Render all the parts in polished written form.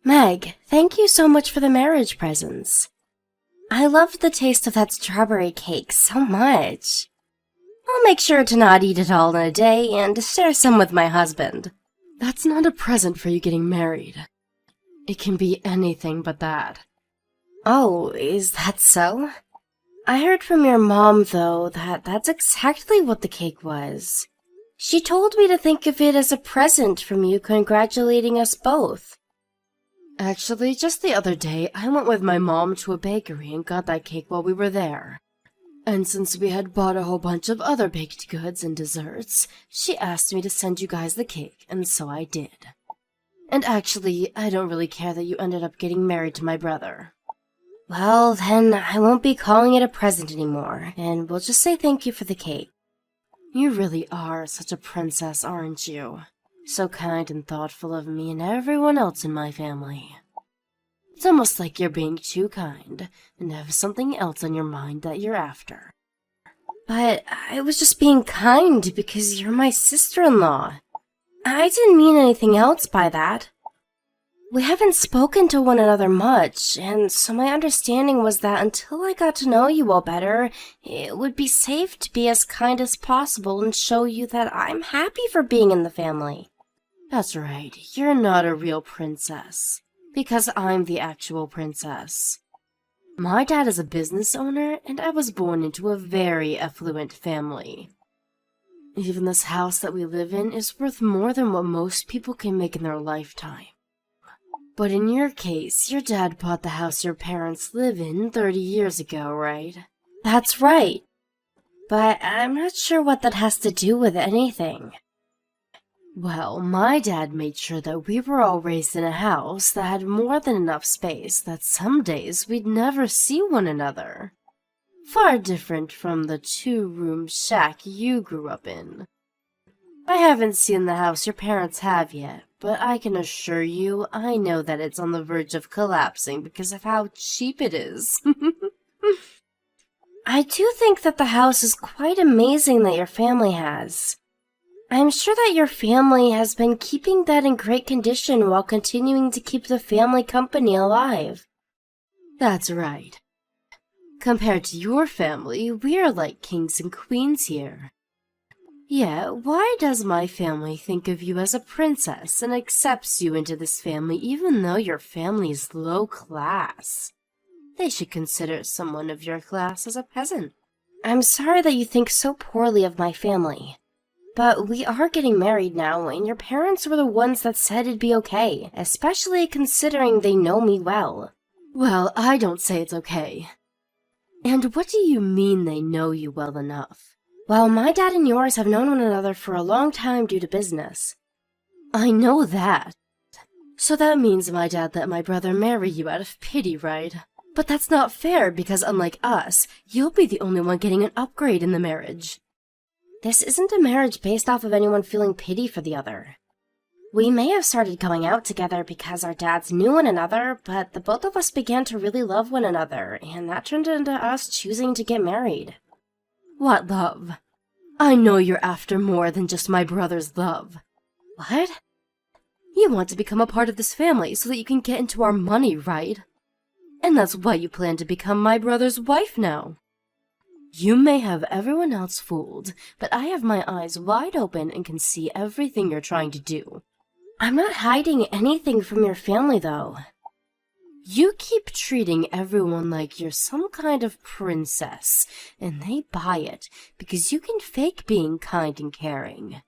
Meg, thank you so much for the marriage presents. I loved the taste of that strawberry cake so much. I'll make sure to not eat it all in a day and share some with my husband. That's not a present for you getting married. It can be anything but that. Oh, is that so? I heard from your mom, though, that that's exactly what the cake was. She told me to think of it as a present from you congratulating us both. Actually, just the other day, I went with my mom to a bakery and got that cake while we were there. And since we had bought a whole bunch of other baked goods and desserts, she asked me to send you guys the cake, and so I did. And actually, I don't really care that you ended up getting married to my brother. Well, then, I won't be calling it a present anymore, and we'll just say thank you for the cake. You really are such a princess, aren't you? So kind and thoughtful of me and everyone else in my family. It's almost like you're being too kind and have something else on your mind that you're after. But I was just being kind because you're my sister-in-law. I didn't mean anything else by that. We haven't spoken to one another much, and so my understanding was that until I got to know you all better, it would be safe to be as kind as possible and show you that I'm happy for being in the family. That's right, you're not a real princess, because I'm the actual princess. My dad is a business owner, and I was born into a very affluent family. Even this house that we live in is worth more than what most people can make in their lifetime. But in your case, your dad bought the house your parents live in 30 years ago, right? That's right. But I'm not sure what that has to do with anything. Well, my dad made sure that we were all raised in a house that had more than enough space that some days we'd never see one another. Far different from the two-room shack you grew up in. I haven't seen the house your parents have yet, but I can assure you I know that it's on the verge of collapsing because of how cheap it is. I do think that the house is quite amazing that your family has. I'm sure that your family has been keeping that in great condition while continuing to keep the family company alive. That's right. Compared to your family, we are like kings and queens here. Yet, why does my family think of you as a princess and accepts you into this family even though your family is low class? They should consider someone of your class as a peasant. I'm sorry that you think so poorly of my family. But we are getting married now, and your parents were the ones that said it'd be okay, especially considering they know me well. Well, I don't say it's okay. And what do you mean they know you well enough? Well, my dad and yours have known one another for a long time due to business. I know that. So that means my dad let my brother marry you out of pity, right? But that's not fair because unlike us, you'll be the only one getting an upgrade in the marriage. This isn't a marriage based off of anyone feeling pity for the other. We may have started going out together because our dads knew one another, but the both of us began to really love one another, and that turned into us choosing to get married. What love? I know you're after more than just my brother's love. What? You want to become a part of this family so that you can get into our money, right? And that's why you plan to become my brother's wife now. You may have everyone else fooled, but I have my eyes wide open and can see everything you're trying to do. I'm not hiding anything from your family, though. You keep treating everyone like you're some kind of princess, and they buy it because you can fake being kind and caring.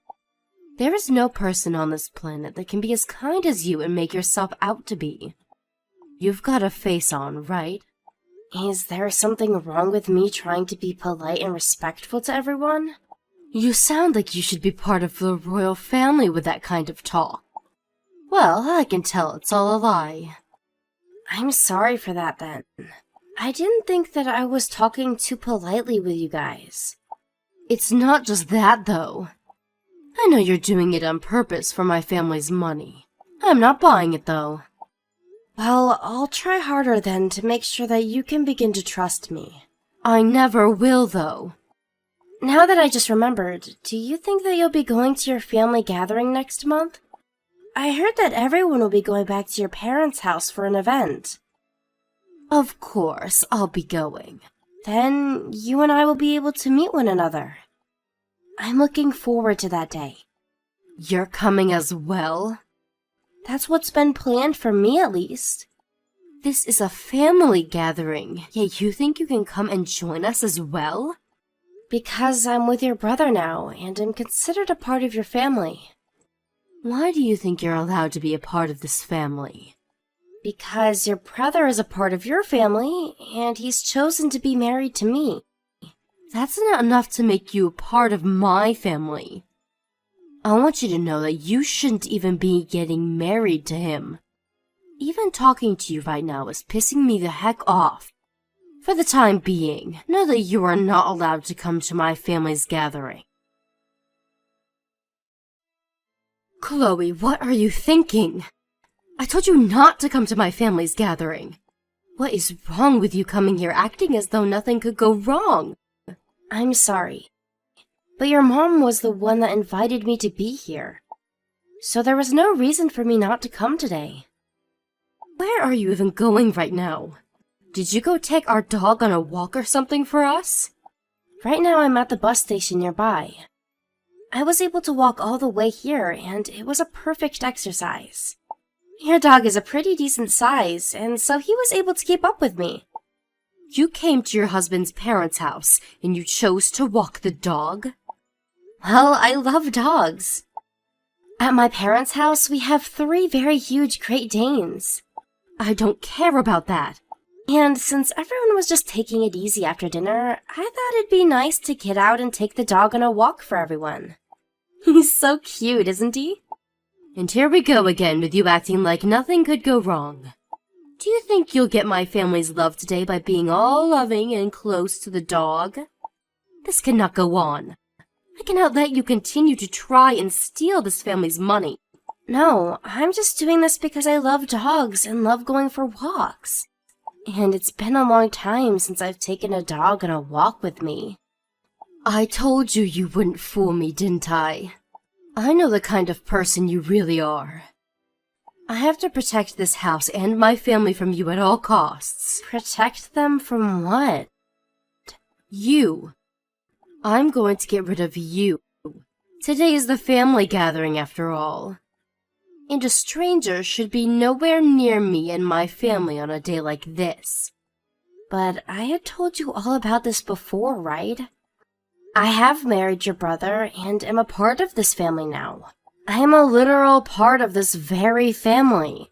There is no person on this planet that can be as kind as you and make yourself out to be. You've got a face on, right? Is there something wrong with me trying to be polite and respectful to everyone? You sound like you should be part of the royal family with that kind of talk. Well, I can tell it's all a lie. I'm sorry for that, then. I didn't think that I was talking too politely with you guys. It's not just that, though. I know you're doing it on purpose for my family's money. I'm not buying it, though. Well, I'll try harder then to make sure that you can begin to trust me. I never will, though. Now that I just remembered, do you think that you'll be going to your family gathering next month? I heard that everyone will be going back to your parents' house for an event. Of course, I'll be going. Then you and I will be able to meet one another. I'm looking forward to that day. You're coming as well? That's what's been planned for me, at least. This is a family gathering, yet you think you can come and join us as well? Because I'm with your brother now, and am considered a part of your family. Why do you think you're allowed to be a part of this family? Because your brother is a part of your family, and he's chosen to be married to me. That's not enough to make you a part of my family. I want you to know that you shouldn't even be getting married to him. Even talking to you right now is pissing me the heck off. For the time being, know that you are not allowed to come to my family's gathering. Chloe, what are you thinking? I told you not to come to my family's gathering. What is wrong with you coming here acting as though nothing could go wrong? I'm sorry, but your mom was the one that invited me to be here. So there was no reason for me not to come today. Where are you even going right now? Did you go take our dog on a walk or something for us? Right now I'm at the bus station nearby. I was able to walk all the way here, and it was a perfect exercise. Your dog is a pretty decent size, and so he was able to keep up with me. You came to your husband's parents' house, and you chose to walk the dog? Well, I love dogs. At my parents' house, we have 3 very huge Great Danes. I don't care about that. And since everyone was just taking it easy after dinner, I thought it'd be nice to get out and take the dog on a walk for everyone. He's so cute, isn't he? And here we go again with you acting like nothing could go wrong. Do you think you'll get my family's love today by being all loving and close to the dog? This cannot go on. I cannot let you continue to try and steal this family's money. No, I'm just doing this because I love dogs and love going for walks. And it's been a long time since I've taken a dog on a walk with me. I told you you wouldn't fool me, didn't I? I know the kind of person you really are. I have to protect this house and my family from you at all costs. Protect them from what? You. I'm going to get rid of you. Today is the family gathering after all. And a stranger should be nowhere near me and my family on a day like this. But I had told you all about this before, right? I have married your brother and am a part of this family now. I am a literal part of this very family.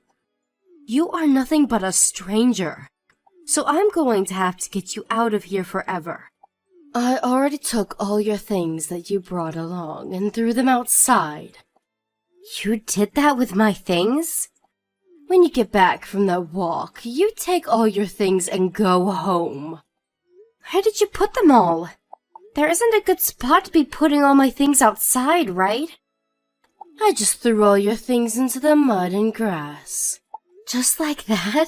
You are nothing but a stranger. So I'm going to have to get you out of here forever. I already took all your things that you brought along and threw them outside. You did that with my things? When you get back from that walk, you take all your things and go home. Where did you put them all? There isn't a good spot to be putting all my things outside, right? I just threw all your things into the mud and grass. Just like that?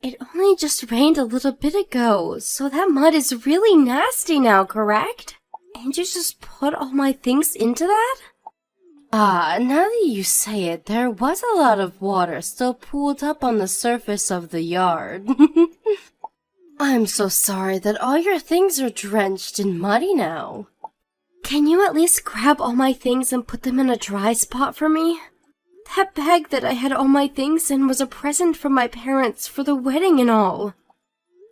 It only just rained a little bit ago, so that mud is really nasty now, correct? And you just put all my things into that? Ah, now that you say it, there was a lot of water still pooled up on the surface of the yard. I'm so sorry that all your things are drenched and muddy now. Can you at least grab all my things and put them in a dry spot for me? That bag that I had all my things in was a present from my parents for the wedding and all.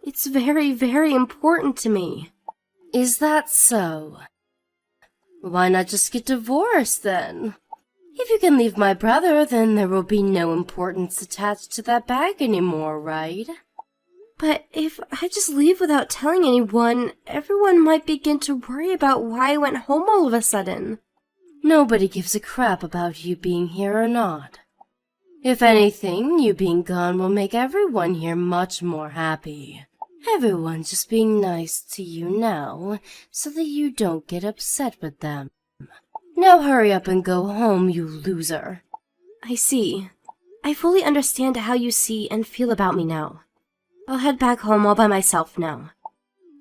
It's very, very important to me. Is that so? Why not just get divorced then? If you can leave my brother, then there will be no importance attached to that bag anymore, right? But if I just leave without telling anyone, everyone might begin to worry about why I went home all of a sudden. Nobody gives a crap about you being here or not. If anything, you being gone will make everyone here much more happy. Everyone's just being nice to you now, so that you don't get upset with them. Now hurry up and go home, you loser. I see. I fully understand how you see and feel about me now. I'll head back home all by myself now.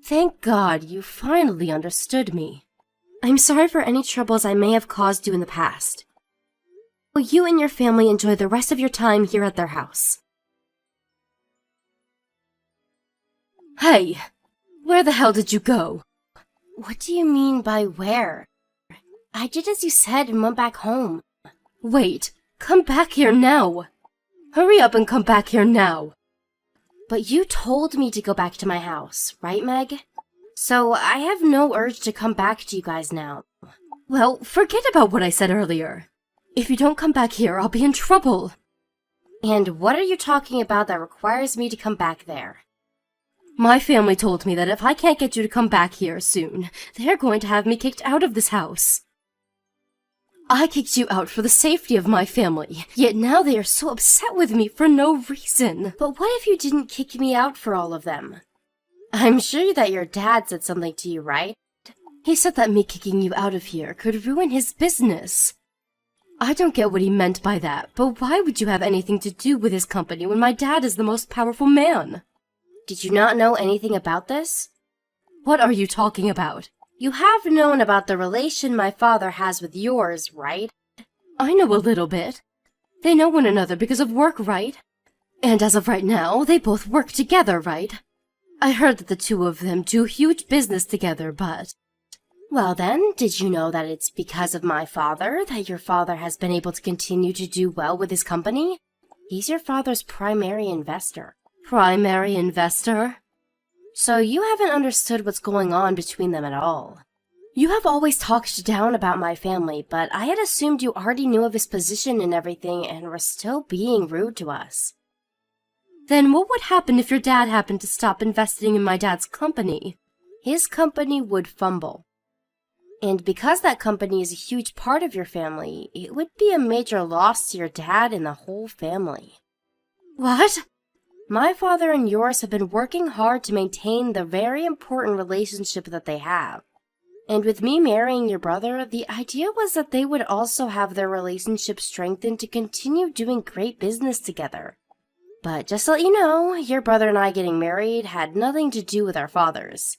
Thank God you finally understood me. I'm sorry for any troubles I may have caused you in the past. you and your family enjoy the rest of your time here at their house. Hey, where the hell did you go? What do you mean by where? I did as you said and went back home. Wait, come back here now. Hurry up and come back here now. But you told me to go back to my house, right, Meg? So I have no urge to come back to you guys now. Well, forget about what I said earlier. If you don't come back here, I'll be in trouble. And what are you talking about that requires me to come back there? My family told me that if I can't get you to come back here soon, they're going to have me kicked out of this house. I kicked you out for the safety of my family, yet now they are so upset with me for no reason. But what if you didn't kick me out for all of them? I'm sure that your dad said something to you, right? He said that me kicking you out of here could ruin his business. I don't get what he meant by that, but why would you have anything to do with his company when my dad is the most powerful man? Did you not know anything about this? What are you talking about? You have known about the relation my father has with yours, right? I know a little bit. They know one another because of work, right? And as of right now, they both work together, right? I heard that the two of them do huge business together, but... Well then, did you know that it's because of my father that your father has been able to continue to do well with his company? He's your father's primary investor. Primary investor? So you haven't understood what's going on between them at all. You have always talked down about my family, but I had assumed you already knew of his position and everything and were still being rude to us. Then what would happen if your dad happened to stop investing in my dad's company? His company would fumble. And because that company is a huge part of your family, it would be a major loss to your dad and the whole family. What? My father and yours have been working hard to maintain the very important relationship that they have. And with me marrying your brother, the idea was that they would also have their relationship strengthened to continue doing great business together. But just to let you know, your brother and I getting married had nothing to do with our fathers.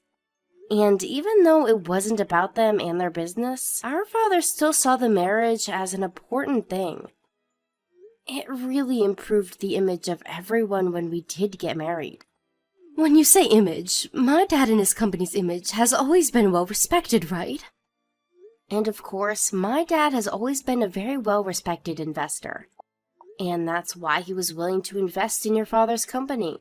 And even though it wasn't about them and their business, our father still saw the marriage as an important thing. It really improved the image of everyone when we did get married. When you say image, my dad and his company's image has always been well respected, right? And of course, my dad has always been a very well respected investor. And that's why he was willing to invest in your father's company.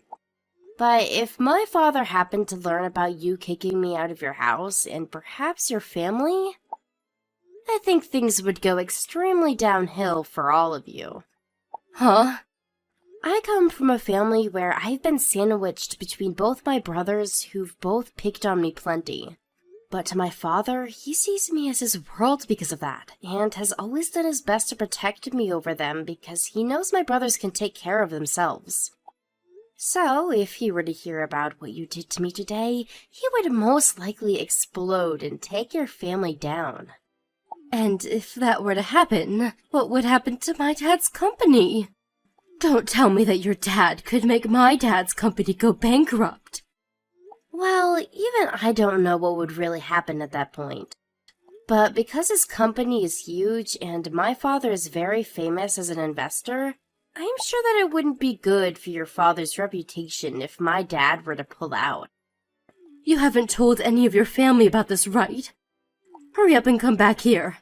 But if my father happened to learn about you kicking me out of your house and perhaps your family, I think things would go extremely downhill for all of you. Huh? I come from a family where I've been sandwiched between both my brothers who've both picked on me plenty. But to my father, he sees me as his world because of that, and has always done his best to protect me over them because he knows my brothers can take care of themselves. So, if he were to hear about what you did to me today, he would most likely explode and take your family down. And if that were to happen, what would happen to my dad's company? Don't tell me that your dad could make my dad's company go bankrupt. Well, even I don't know what would really happen at that point. But because his company is huge and my father is very famous as an investor, I'm sure that it wouldn't be good for your father's reputation if my dad were to pull out. You haven't told any of your family about this, right? Hurry up and come back here.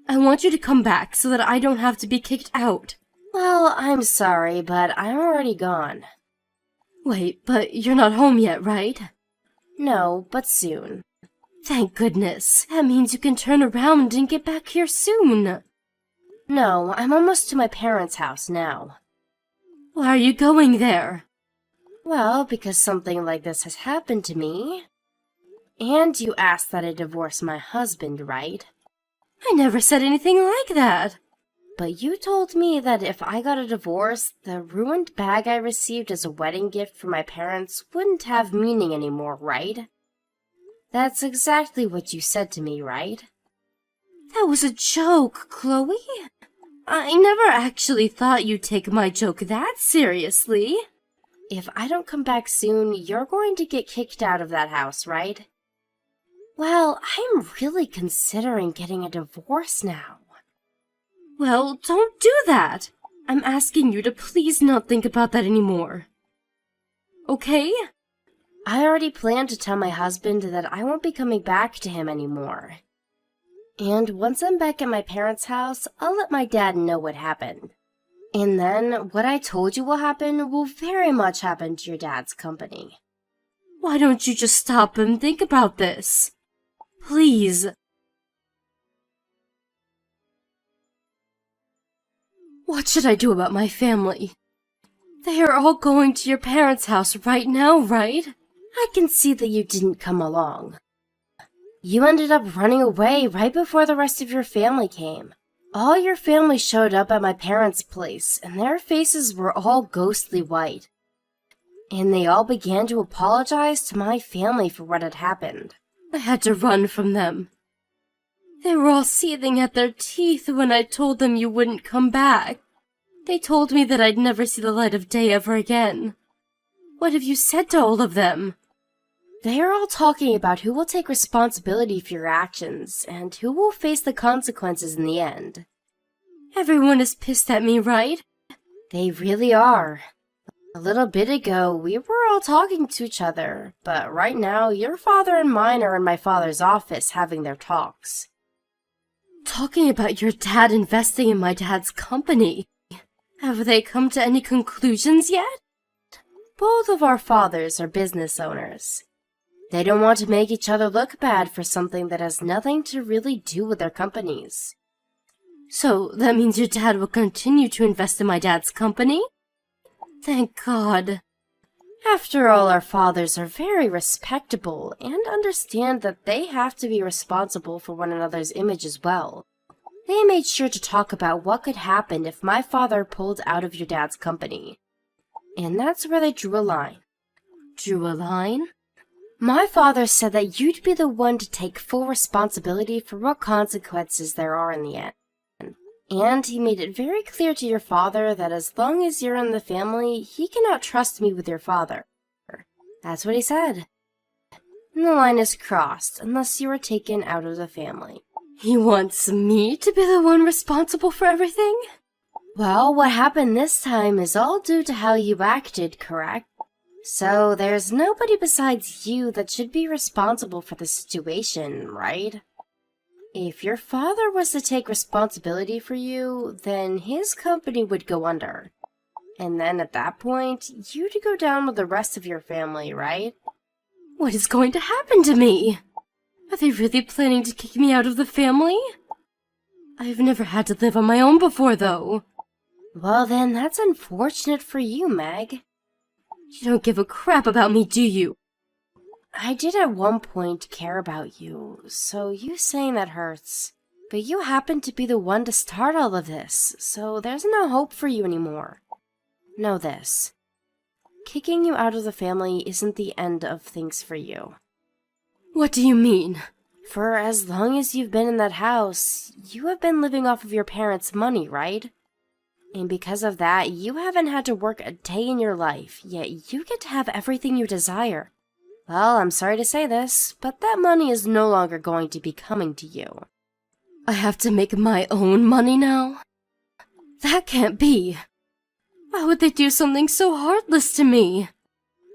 I want you to come back so that I don't have to be kicked out. Well, I'm sorry, but I'm already gone. Wait, but you're not home yet, right? No, but soon. Thank goodness. That means you can turn around and get back here soon. No, I'm almost to my parents' house now. Why are you going there? Well, because something like this has happened to me. And you asked that I divorce my husband, right? I never said anything like that. But you told me that if I got a divorce, the ruined bag I received as a wedding gift from my parents wouldn't have meaning anymore, right? That's exactly what you said to me, right? That was a joke, Chloe. I never actually thought you'd take my joke that seriously. If I don't come back soon, you're going to get kicked out of that house, right? Well, I'm really considering getting a divorce now. Well, don't do that. I'm asking you to please not think about that anymore. Okay? I already planned to tell my husband that I won't be coming back to him anymore. And once I'm back at my parents' house, I'll let my dad know what happened. And then, what I told you will happen will very much happen to your dad's company. Why don't you just stop and think about this? Please. What should I do about my family? They are all going to your parents' house right now, right? I can see that you didn't come along. You ended up running away right before the rest of your family came. All your family showed up at my parents' place, and their faces were all ghostly white. And they all began to apologize to my family for what had happened. I had to run from them. They were all seething at their teeth when I told them you wouldn't come back. They told me that I'd never see the light of day ever again. What have you said to all of them? They are all talking about who will take responsibility for your actions and who will face the consequences in the end. Everyone is pissed at me, right? They really are. A little bit ago, we were all talking to each other, but right now, your father and mine are in my father's office having their talks. Talking about your dad investing in my dad's company. Have they come to any conclusions yet? Both of our fathers are business owners. They don't want to make each other look bad for something that has nothing to really do with their companies. So, that means your dad will continue to invest in my dad's company? Thank God. After all, our fathers are very respectable and understand that they have to be responsible for one another's image as well. They made sure to talk about what could happen if my father pulled out of your dad's company. And that's where they drew a line. Drew a line? My father said that you'd be the one to take full responsibility for what consequences there are in the end. And he made it very clear to your father that as long as you're in the family, he cannot trust me with your father. That's what he said. And the line is crossed unless you are taken out of the family. He wants me to be the one responsible for everything? Well, what happened this time is all due to how you acted, correct? So there's nobody besides you that should be responsible for the situation, right? If your father was to take responsibility for you, then his company would go under. And then at that point, you'd go down with the rest of your family, right? What is going to happen to me? Are they really planning to kick me out of the family? I've never had to live on my own before, though. Well then, that's unfortunate for you, Meg. You don't give a crap about me, do you? I did at one point care about you, so you saying that hurts. But you happened to be the one to start all of this, so there's no hope for you anymore. Know this. Kicking you out of the family isn't the end of things for you. What do you mean? For as long as you've been in that house, you have been living off of your parents' money, right? And because of that, you haven't had to work a day in your life, yet you get to have everything you desire. Well, I'm sorry to say this, but that money is no longer going to be coming to you. I have to make my own money now? That can't be. Why would they do something so heartless to me?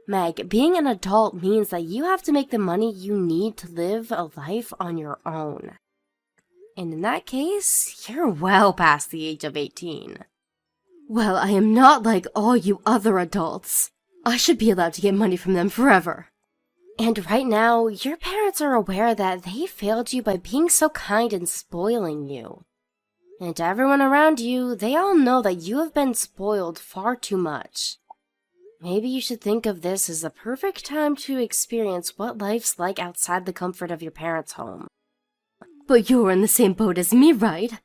Meg, being an adult means that you have to make the money you need to live a life on your own. And in that case, you're well past the age of 18. Well, I am not like all you other adults. I should be allowed to get money from them forever. And right now, your parents are aware that they failed you by being so kind and spoiling you. And to everyone around you, they all know that you have been spoiled far too much. Maybe you should think of this as the perfect time to experience what life's like outside the comfort of your parents' home. But you're in the same boat as me, right?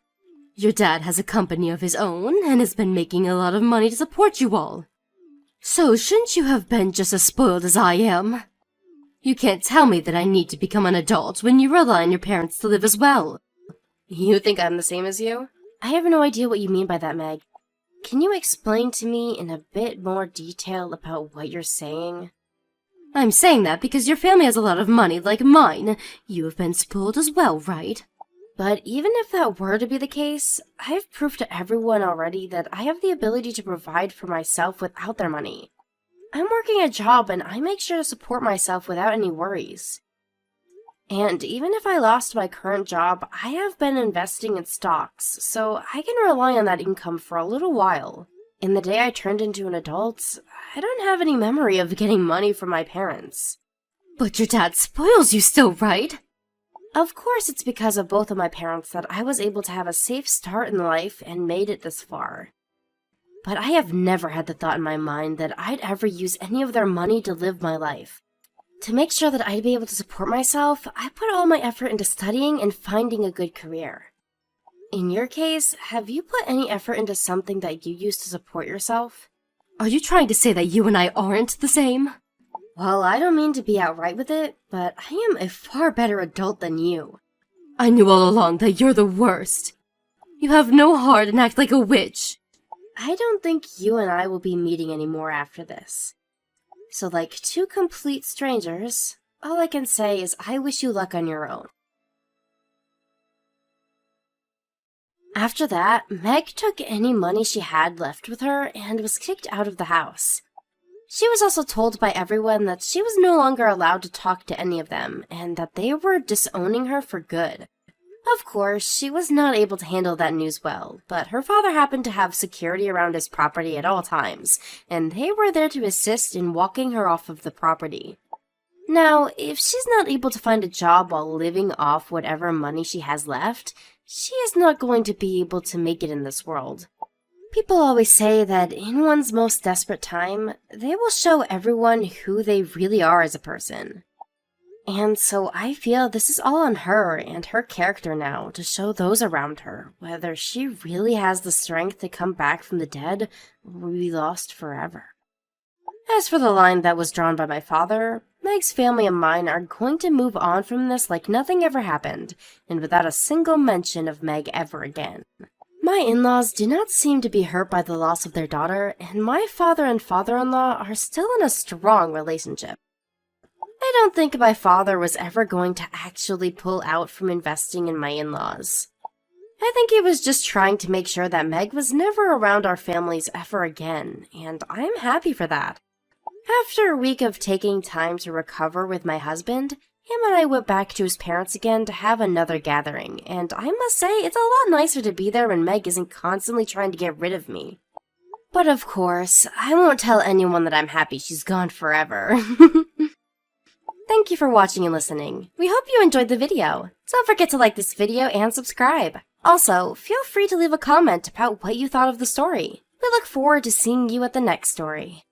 Your dad has a company of his own and has been making a lot of money to support you all. So shouldn't you have been just as spoiled as I am? You can't tell me that I need to become an adult when you rely on your parents to live as well. You think I'm the same as you? I have no idea what you mean by that, Meg. Can you explain to me in a bit more detail about what you're saying? I'm saying that because your family has a lot of money like mine. You have been spoiled as well, right? But even if that were to be the case, I've proved to everyone already that I have the ability to provide for myself without their money. I'm working a job and I make sure to support myself without any worries. And even if I lost my current job, I have been investing in stocks, so I can rely on that income for a little while. In the day I turned into an adult, I don't have any memory of getting money from my parents. But your dad spoils you still, right? Of course, it's because of both of my parents that I was able to have a safe start in life and made it this far. But I have never had the thought in my mind that I'd ever use any of their money to live my life. To make sure that I'd be able to support myself, I put all my effort into studying and finding a good career. In your case, have you put any effort into something that you use to support yourself? Are you trying to say that you and I aren't the same? Well, I don't mean to be outright with it, but I am a far better adult than you. I knew all along that you're the worst. You have no heart and act like a witch. I don't think you and I will be meeting anymore after this. So like two complete strangers, all I can say is I wish you luck on your own. After that, Meg took any money she had left with her and was kicked out of the house. She was also told by everyone that she was no longer allowed to talk to any of them and that they were disowning her for good. Of course, she was not able to handle that news well, but her father happened to have security around his property at all times, and they were there to assist in walking her off of the property. Now, if she's not able to find a job while living off whatever money she has left, she is not going to be able to make it in this world. People always say that in one's most desperate time, they will show everyone who they really are as a person. And so I feel this is all on her and her character now to show those around her whether she really has the strength to come back from the dead or will be lost forever. As for the line that was drawn by my father, Meg's family and mine are going to move on from this like nothing ever happened and without a single mention of Meg ever again. My in-laws do not seem to be hurt by the loss of their daughter, and my father and father-in-law are still in a strong relationship. I don't think my father was ever going to actually pull out from investing in my in-laws. I think he was just trying to make sure that Meg was never around our families ever again, and I'm happy for that. After a week of taking time to recover with my husband, him and I went back to his parents again to have another gathering, and I must say it's a lot nicer to be there when Meg isn't constantly trying to get rid of me. But of course, I won't tell anyone that I'm happy she's gone forever. Thank you for watching and listening. We hope you enjoyed the video. Don't forget to like this video and subscribe. Also, feel free to leave a comment about what you thought of the story. We look forward to seeing you at the next story.